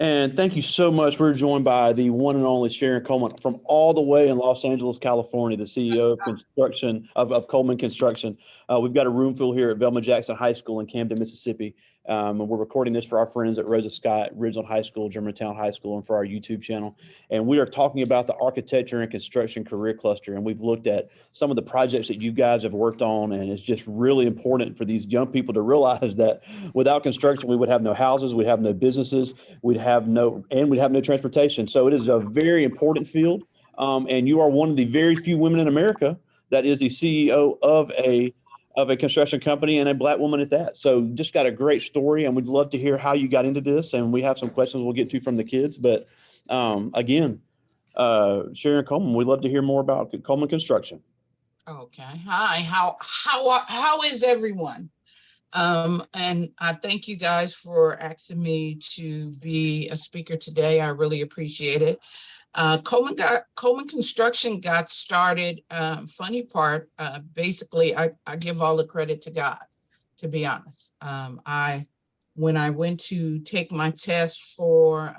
And thank you so much. We're joined by the one and only Sharon Coleman from all the way in Los Angeles, California, the CEO of construction of Coleman Construction. We've got a room full here at Velma Jackson High School in Camden, Mississippi. And we're recording this for our friends at Rosa Scott, Ridgeland High School, Germantown High School, and for our YouTube channel. And we are talking about the architecture and construction career cluster. And we've looked at some of the projects that you guys have worked on. And it's just really important for these young people to realize that without construction, we would have no houses, we'd have no businesses, we'd have no transportation. So it is a very important field. And you are one of the very few women in America that is the CEO of a construction company, and a Black woman at that. So just got a great story, and we'd love to hear how you got into this. And we have some questions we'll get to from the kids. But again, Sharon Coleman, we'd love to hear more about Coleman Construction. Okay. Hi. How is everyone? And I thank you guys for asking me to be a speaker today. I really appreciate it. Coleman Construction got started. Funny part, basically, I give all the credit to God, to be honest. When I went to take my test for,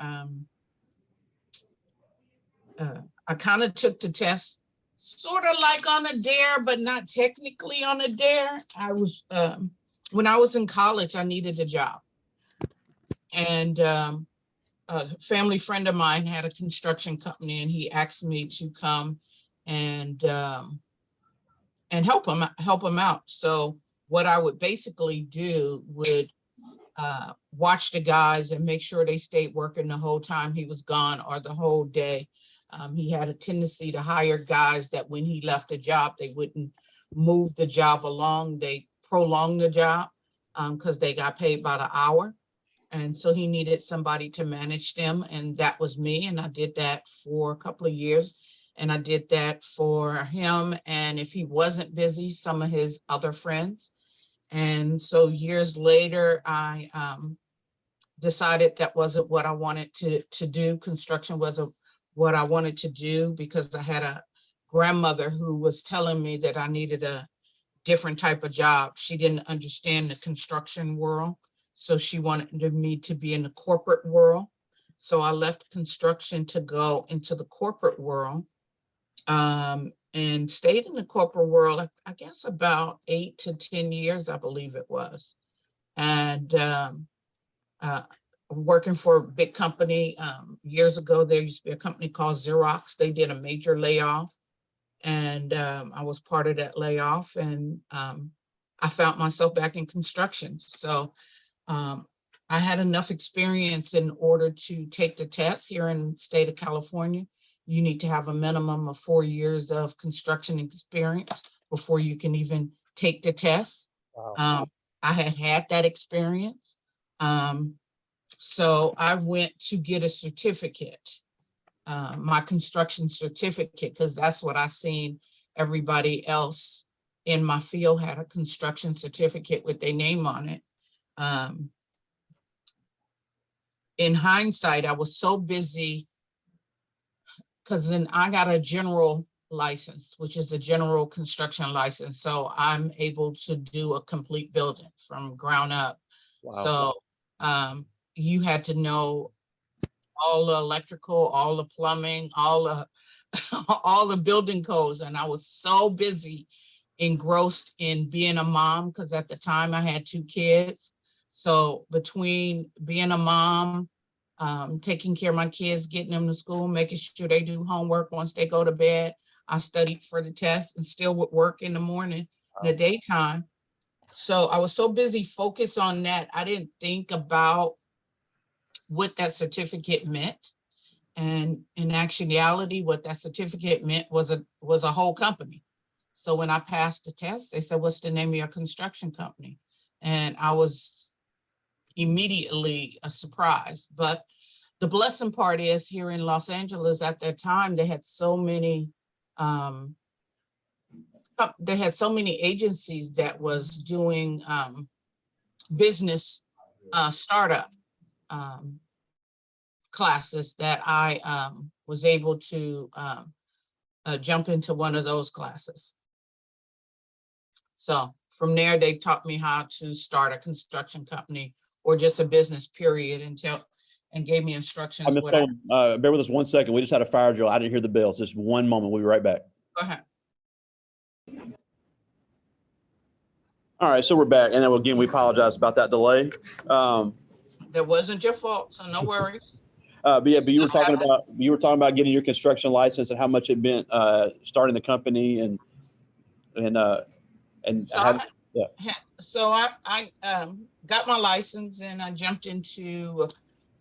I kind of took the test sort of like on a dare, but not technically on a dare. When I was in college, I needed a job. And a family friend of mine had a construction company, and he asked me to come and help him out. So what I would basically do would watch the guys and make sure they stayed working the whole time he was gone, or the whole day. He had a tendency to hire guys that when he left the job, they wouldn't move the job along. They prolonged the job because they got paid by the hour. And so he needed somebody to manage them, and that was me. And I did that for a couple of years, and I did that for him. And if he wasn't busy, some of his other friends. And so years later, I decided that wasn't what I wanted to do. Construction wasn't what I wanted to do, because I had a grandmother who was telling me that I needed a different type of job. She didn't understand the construction world. So she wanted me to be in the corporate world. So I left construction to go into the corporate world, and stayed in the corporate world, I guess about 8 to 10 years, I believe it was. And working for a big company. Years ago, there used to be a company called Xerox. They did a major layoff, and I was part of that layoff, and I found myself back in construction. So I had enough experience in order to take the test here in the state of California. You need to have a minimum of 4 years of construction experience before you can even take the test. Wow. I had that experience. So I went to get a certificate, my construction certificate, because that's what I seen everybody else in my field had, a construction certificate with their name on it. In hindsight, I was so busy, because then I got a general license, which is a general construction license. So I'm able to do a complete building from ground up. Wow. So you had to know all the electrical, all the plumbing, all the building codes. And I was so busy, engrossed in being a mom, because at the time I had 2 kids. So between being a mom, taking care of my kids, getting them to school, making sure they do homework once they go to bed, I studied for the test and still would work in the morning, in the daytime. So I was so busy focused on that, I didn't think about what that certificate meant. And in actuality, what that certificate meant was a whole company. So when I passed the test, they said, "What's the name of your construction company?" And I was immediately surprised. But the blessing part is, here in Los Angeles at that time, they had so many agencies that was doing business startup classes, that I was able to jump into one of those classes. So from there, they taught me how to start a construction company, or just a business period, and gave me instructions. Ms. Coleman, bear with us 1 second. We just had a fire drill. I didn't hear the bells. Just one moment. We'll be right back. Go ahead. All right, so we're back. And then again, we apologize about that delay. That wasn't your fault, so no worries. But you were talking about getting your construction license and how much it meant starting the company and So I got my license and I jumped into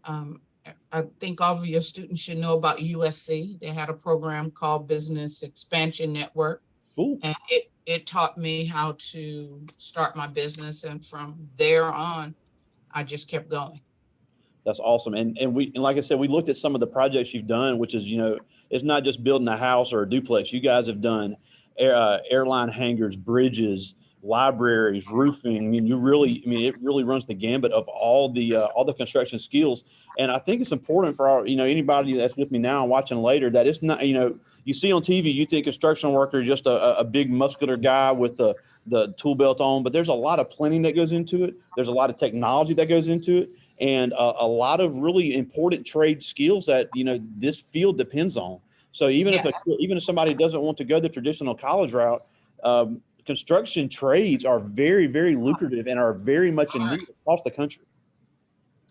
I think all of your students should know about USC. They had a program called Business Expansion Network. Ooh. And it taught me how to start my business. And from there on, I just kept going. That's awesome. And like I said, we looked at some of the projects you've done, which is, it's not just building a house or a duplex. You guys have done airline hangars, bridges, libraries, roofing. I mean, it really runs the gambit of all the construction skills. And I think it's important for anybody that's with me now and watching later, that it's not, you see on TV, you think construction worker is just a big muscular guy with the tool belt on, but there's a lot of planning that goes into it. There's a lot of technology that goes into it, and a lot of really important trade skills that, this field depends on. So even if somebody doesn't want to go the traditional college route, construction trades are very, very lucrative and are very much in need across the country.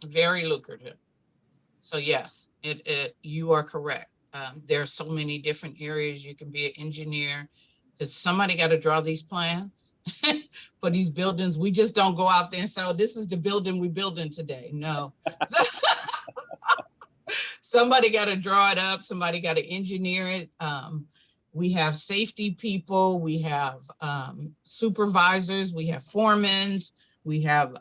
Very lucrative. So yes, you are correct. There are so many different areas. You can be an engineer, because somebody got to draw these plans for these buildings. We just don't go out there and say, oh, this is the building we're building today. No. Somebody got to draw it up. Somebody got to engineer it. We have safety people. We have supervisors. We have foremen. We got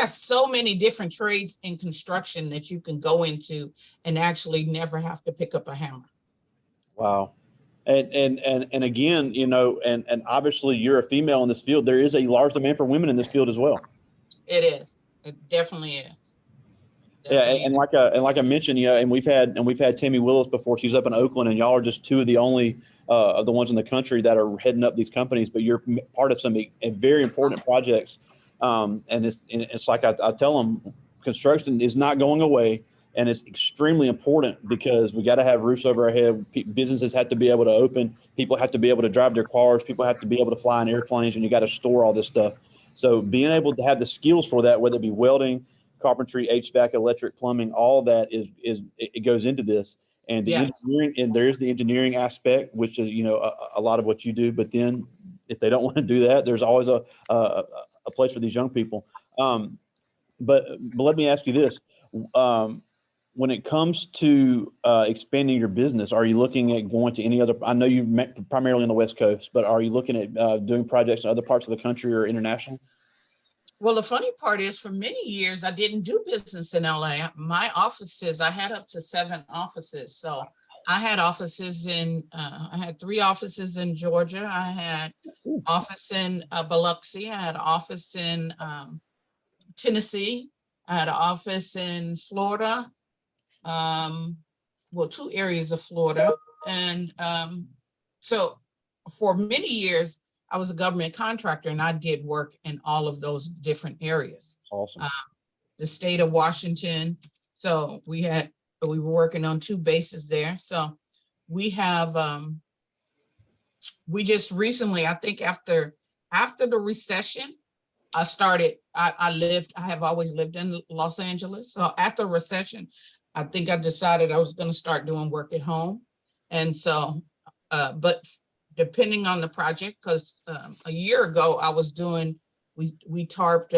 so many different trades in construction that you can go into and actually never have to pick up a hammer. Wow. And again, and obviously you're a female in this field. There is a large demand for women in this field as well. It is. It definitely is. And like I mentioned, and we've had Tammy Willis before. She's up in Oakland, and y'all are just two of the only of the ones in the country that are heading up these companies. But you're part of some very important projects. And it's like I tell them, construction is not going away, and it's extremely important because we got to have roofs over our head. Businesses have to be able to open. People have to be able to drive their cars. People have to be able to fly in airplanes, and you got to store all this stuff. So being able to have the skills for that, whether it be welding, carpentry, HVAC, electric, plumbing, all that it goes into this. And the engineering, and there's the engineering aspect, which is a lot of what you do. But then if they don't want to do that, there's always a place for these young people. But let me ask you this. When it comes to expanding your business, are you looking at going to any other, I know you've met primarily on the West Coast, but are you looking at doing projects in other parts of the country or international? Well, the funny part is, for many years, I didn't do business in LA. My offices, I had up to 7 offices. So I had offices I had 3 offices in Georgia. I had office in Biloxi. I had an office in Tennessee. I had an office in Florida. 2 areas of Florida. And so for many years, I was a government contractor, and I did work in all of those different areas. Awesome. The state of Washington. So we were working on 2 bases there. So we have, we just recently, I think after the recession, I have always lived in Los Angeles. So after recession, I think I decided I was going to start doing work at home. And so, but depending on the project, because a year ago I was doing, we tarped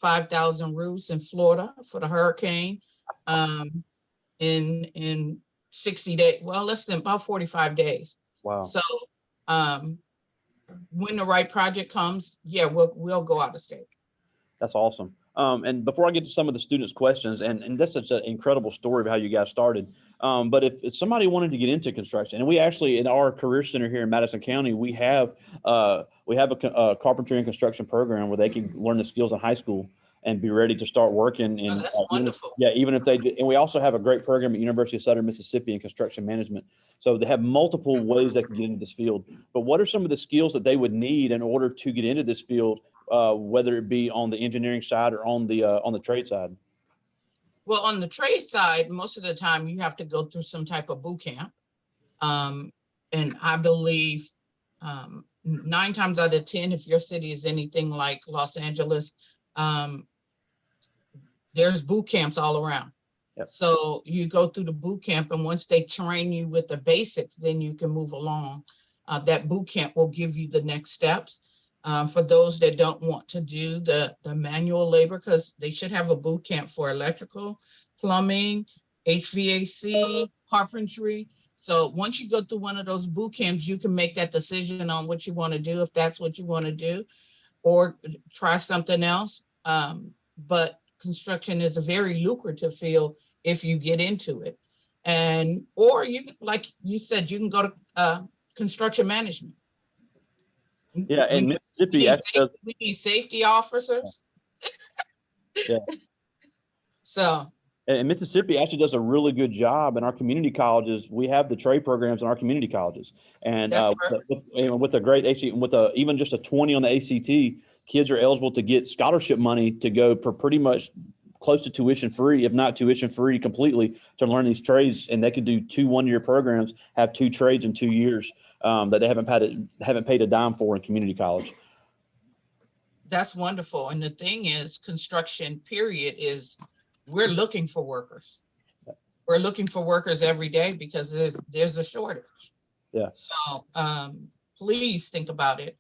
5,000 roofs in Florida for the hurricane in 60 days, well, less than about 45 days. Wow. So when the right project comes, we'll go out of state. That's awesome. And before I get to some of the students' questions, and that's such an incredible story of how you guys started. But if somebody wanted to get into construction, and we actually, in our career center here in Madison County, we have a carpentry and construction program where they can learn the skills in high school and be ready to start working. And that's wonderful. Even if and we also have a great program at University of Southern Mississippi in construction management. So they have multiple ways they can get into this field. But what are some of the skills that they would need in order to get into this field? whether it be on the engineering side or on the trade side? Well, on the trade side, most of the time you have to go through some type of boot camp. And I believe 9 times out of 10, if your city is anything like Los Angeles, there's boot camps all around. Yep. So you go through the boot camp, and once they train you with the basics, then you can move along. That boot camp will give you the next steps. For those that don't want to do the manual labor, because they should have a boot camp for electrical, plumbing, HVAC, carpentry. So once you go through one of those boot camps, you can make that decision on what you want to do, if that's what you want to do, or try something else. But construction is a very lucrative field if you get into it. And, or you, like you said, you can go to construction management. Yeah, and Mississippi actually we need safety officers. Yeah. So. And Mississippi actually does a really good job in our community colleges. We have the trade programs in our community colleges, and with a great even just a 20 on the ACT, kids are eligible to get scholarship money to go for pretty much close to tuition free, if not tuition free completely, to learn these trades. And they can do 2 one-year programs, have 2 trades in 2 years that they haven't paid a dime for in community college. That's wonderful. And the thing is, construction period is, we're looking for workers. We're looking for workers every day because there's a shortage. Yeah. So please think about it.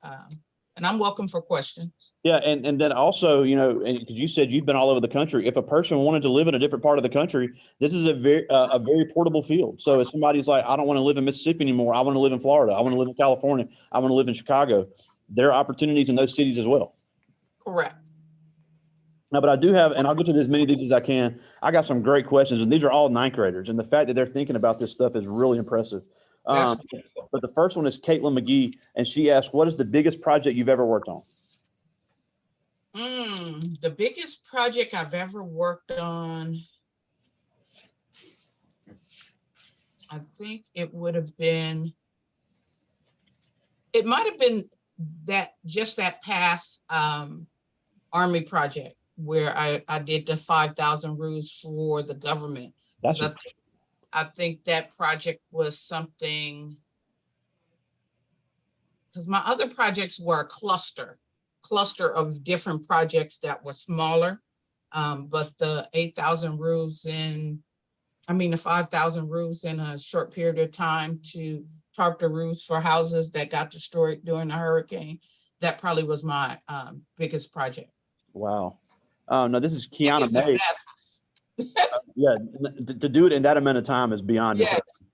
And I'm welcome for questions. Yeah, and then also, because you said you've been all over the country. If a person wanted to live in a different part of the country, this is a very portable field. So if somebody's like, I don't want to live in Mississippi anymore, I want to live in Florida, I want to live in California, I want to live in Chicago, there are opportunities in those cities as well. Correct. No, but I do have, and I'll get to as many of these as I can. I got some great questions, and these are all 9th graders, and the fact that they're thinking about this stuff is really impressive. But the first one is Caitlin McGee, and she asked, what is the biggest project you've ever worked on? The biggest project I've ever worked on, I think it might have been that past Army project where I did the 5,000 roofs for the government. I think that project was something, because my other projects were a cluster of different projects that were smaller. But the 8,000 roofs the 5,000 roofs in a short period of time to tarp the roofs for houses that got destroyed during the hurricane, that probably was my biggest project. Wow. No, this is Kiana May. Yeah, to do it in that amount of time is beyond impressive.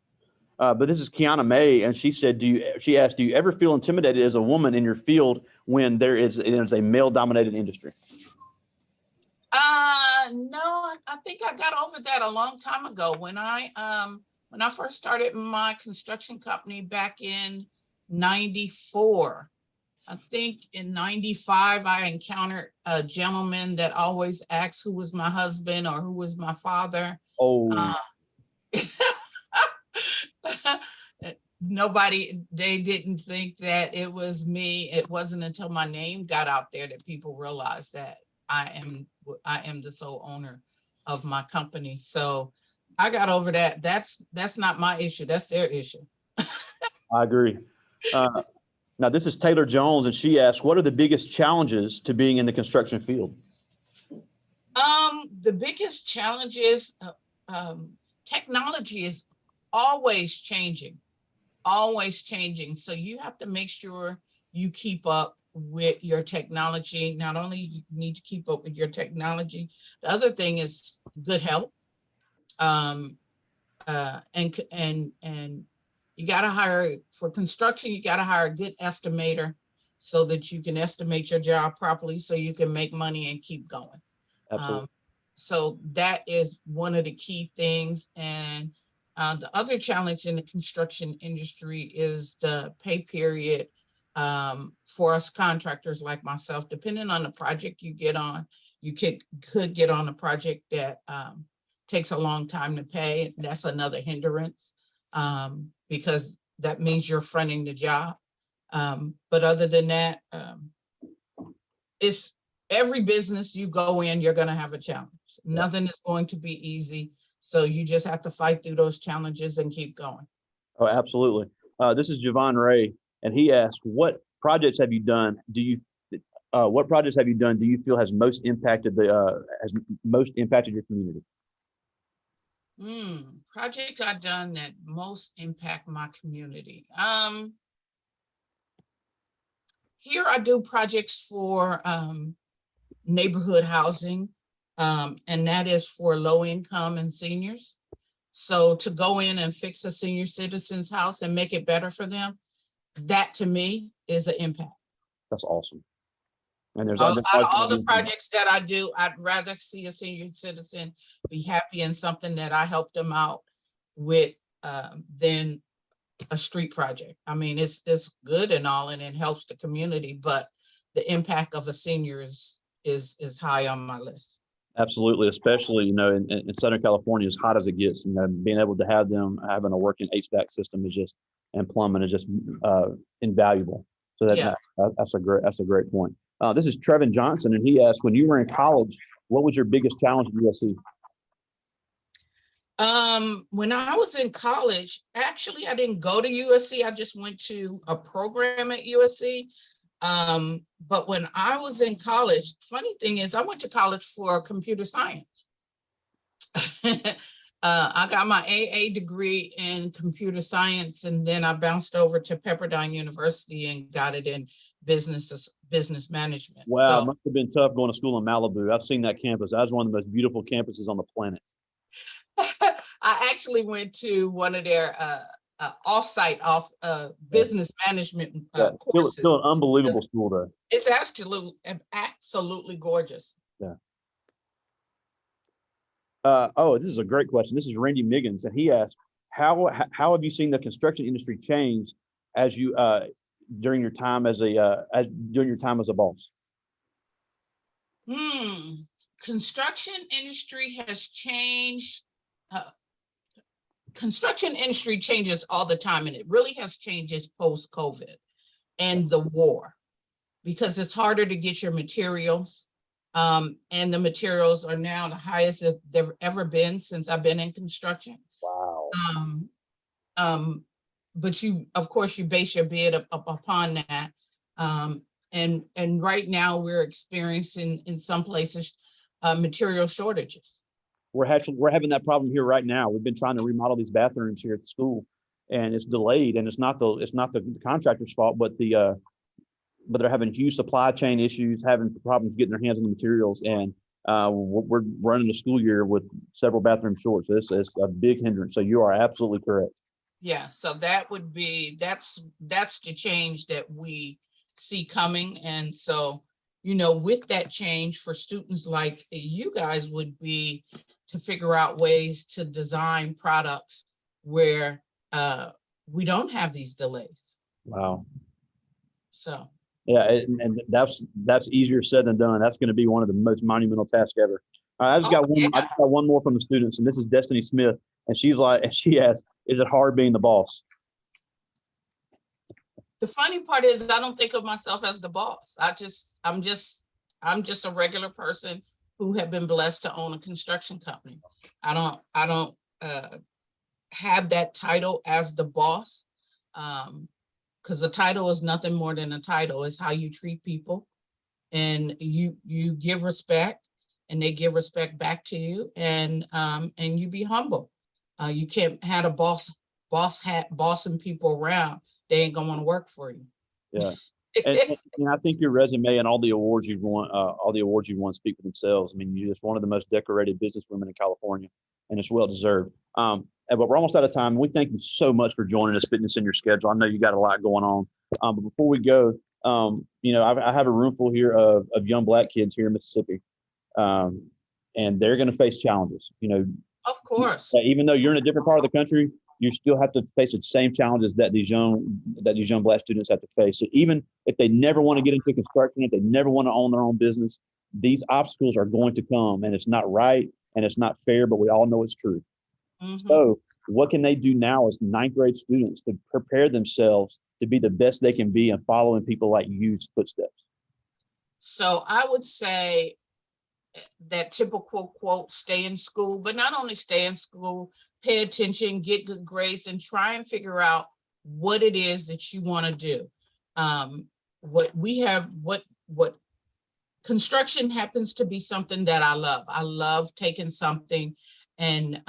But this is Kiana May, and she said, she asked, do you ever feel intimidated as a woman in your field when it is a male-dominated industry? No, I think I got over that a long time ago. When I first started my construction company back in '94, I think in '95, I encountered a gentleman that always asked who was my husband or who was my father. Oh. They didn't think that it was me. It wasn't until my name got out there that people realized that I am the sole owner of my company. So I got over that. That's not my issue. That's their issue. I agree. Now, this is Taylor Jones, and she asked, what are the biggest challenges to being in the construction field? The biggest challenge is technology is always changing. So you have to make sure you keep up with your technology. Not only you need to keep up with your technology, the other thing is good help. And you got to hire, for construction, you got to hire a good estimator so that you can estimate your job properly so you can make money and keep going. Absolutely. So that is one of the key things. And the other challenge in the construction industry is the pay period for us contractors like myself. Depending on the project you get on, you could get on a project that takes a long time to pay. That's another hindrance because that means you're fronting the job. But other than that, it's every business you go in, you're going to have a challenge. Nothing is going to be easy. So you just have to fight through those challenges and keep going. Oh, absolutely. This is Javon Ray, and he asked, what projects have you done? What projects have you done do you feel has most impacted your community? Projects I've done that most impact my community. Here I do projects for neighborhood housing, and that is for low income and seniors. So to go in and fix a senior citizen's house and make it better for them, that to me is an impact. That's awesome. And there's Out of all the projects that I do, I'd rather see a senior citizen be happy in something that I helped them out with than a street project. I mean, it's good and all, and it helps the community, but the impact of a senior is high on my list. Absolutely, especially in Southern California, as hot as it gets, being able to have them having a working HVAC system is just, and plumbing is just invaluable. So that's a great point. This is Trevin Johnson, and he asked, when you were in college, what was your biggest challenge at USC? When I was in college, actually, I didn't go to USC. I just went to a program at USC. But when I was in college, funny thing is I went to college for computer science. I got my AA degree in computer science, and then I bounced over to Pepperdine University and got it in business management. Wow, it must have been tough going to school in Malibu. I've seen that campus. That was one of the most beautiful campuses on the planet. I actually went to one of their off-site business management courses. Still an unbelievable school though. It's absolutely gorgeous. Yeah. This is a great question. This is Randy Miggins, and he asked, how have you seen the construction industry change as you during your time as a boss? Construction industry has changed. Construction industry changes all the time, and it really has changes post-COVID and the war, because it's harder to get your materials. And the materials are now the highest that they've ever been since I've been in construction. Wow. But of course, you base your bid upon that. And right now we're experiencing in some places material shortages. We're having that problem here right now. We've been trying to remodel these bathrooms here at the school, and it's delayed. And it's not the contractor's fault, but they're having huge supply chain issues, having problems getting their hands on the materials, and we're running the school year with several bathrooms short. So it's a big hindrance. So you are absolutely correct. Yeah, so that's the change that we see coming. And so, with that change for students like you guys would be to figure out ways to design products where we don't have these delays. Wow. So. Yeah, and that's easier said than done. That's going to be one of the most monumental tasks ever. I just got one more from the students, and this is Destiny Smith, and she asked, "Is it hard being the boss?" The funny part is I don't think of myself as the boss. I'm just a regular person who have been blessed to own a construction company. I don't have that title as the boss. Because the title is nothing more than a title. It's how you treat people, and you give respect, and they give respect back to you, and you be humble. You can't have a bossing people around. They ain't gonna want to work for you. Yeah, and I think your resume and all the awards you've won speak for themselves. I mean, you're just one of the most decorated businesswomen in California, and it's well deserved. But we're almost out of time. We thank you so much for joining us, fitting us in your schedule. I know you got a lot going on. But before we go, I have a room full here of young Black kids here in Mississippi, and they're going to face challenges. Of course. Even though you're in a different part of the country, you still have to face the same challenges that these young Black students have to face. So even if they never want to get into construction, if they never want to own their own business, these obstacles are going to come, and it's not right and it's not fair, but we all know it's true. Mm-hmm. So what can they do now as ninth grade students to prepare themselves to be the best they can be and following people like you's footsteps? So I would say that typical quote, stay in school, but not only stay in school, pay attention, get good grades, and try and figure out what it is that you want to do. What construction happens to be something that I love. I love taking something and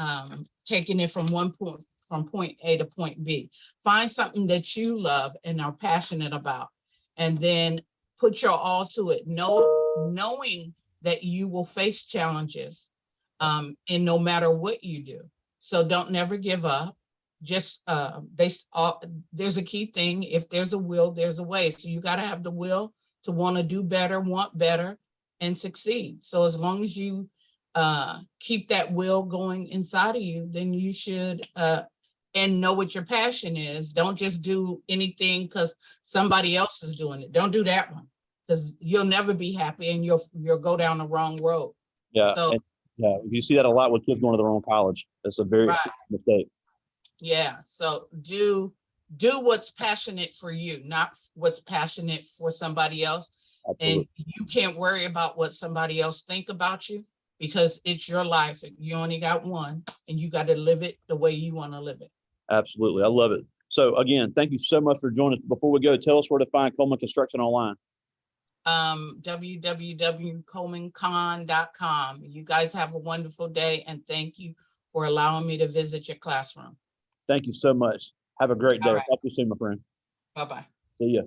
taking it from point A to point B. Find something that you love and are passionate about, and then put your all to it, knowing that you will face challenges, and no matter what you do. So don't never give up. Just there's a key thing. If there's a will, there's a way. So you got to have the will to want to do better, want better, and succeed. So as long as you keep that will going inside of you, then you should and know what your passion is. Don't just do anything because somebody else is doing it. Don't do that one, because you'll never be happy and you'll go down the wrong road. Yeah. So yeah, you see that a lot with kids going to the wrong college. That's a very mistake. Yeah. So do what's passionate for you, not what's passionate for somebody else. Absolutely. And you can't worry about what somebody else think about you, because it's your life. You only got one, and you got to live it the way you want to live it. Absolutely. I love it. So again, thank you so much for joining us. Before we go, tell us where to find Coleman Construction online. www.colemancon.com. You guys have a wonderful day, and thank you for allowing me to visit your classroom. Thank you so much. Have a great day. All right. Talk to you soon, my friend. Bye-bye. See ya.